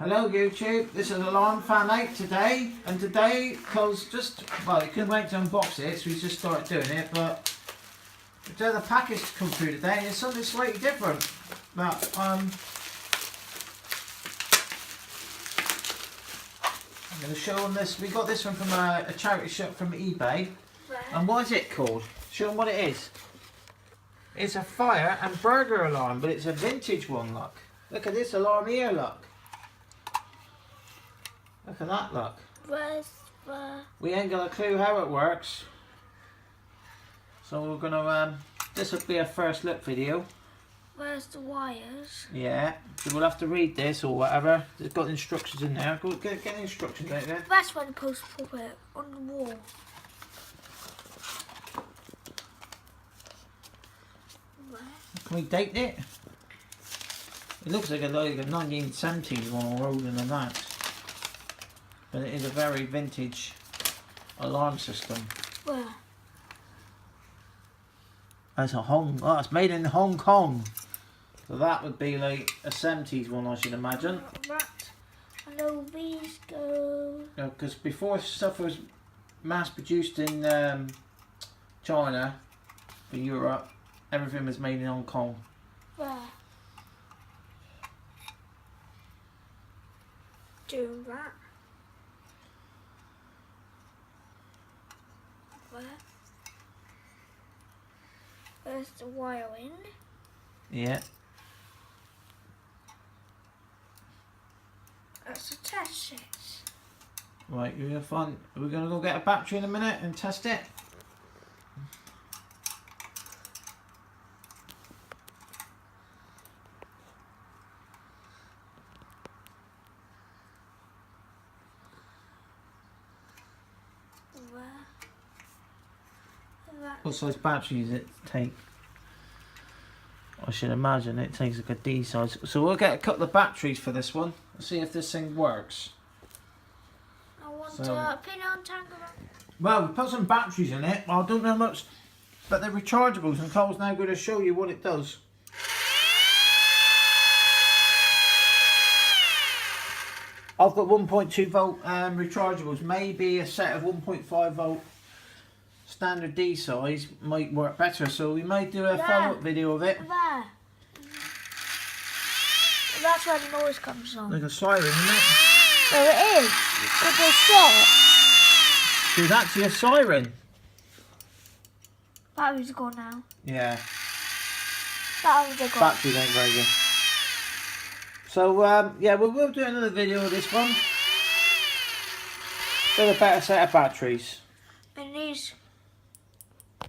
Hello YouTube, this is Alarm Fan 8 today, and today, because you couldn't wait to unbox it, so we just started doing it, but the package come through today and it's something slightly different. But I'm going to show them this. We got this one from a charity shop from eBay. And what is it called? Show them what it is. It's a fire and burglar alarm, but it's a vintage one, look. Look at this alarm here, look. Look at that, look. We ain't got a clue how it works. So we're gonna, this will be a first look video. Where's the wires? Yeah, so we'll have to read this or whatever. There's got instructions in there. Go get the instructions out there. That's when the post put it on the wall. Can we date it? It looks like a 1970s one or older than that. But it is a very vintage alarm system. Where? That's it's made in Hong Kong. So that would be like a 70s one, I should imagine. And all these go. Because before stuff was mass produced in China, for Europe, everything was made in Hong Kong. Where? Doing that. Where? Where's the wiring? Yeah. That's a test set. Right, you're gonna find. We're gonna go get a battery in a minute and test it. What size battery does it take? I should imagine it takes like a D size. So we'll get a couple of batteries for this one and see if this thing works. I want to pin on tangle. Well, we put some batteries in it. I don't know much, but they're rechargeables, and Cole's now going to show you what it does. I've got 1.2 volt rechargeables. Maybe a set of 1.5 volt standard D size might work better, so we may do a follow-up video of it. There. That's where the noise comes from. Like a siren, isn't it? No, it is. Because they set. So it's actually a siren. Batteries are gone now. Yeah. Batteries are gone. Batteries ain't very good. So yeah, we'll do another video of this one. With a better set of batteries. And these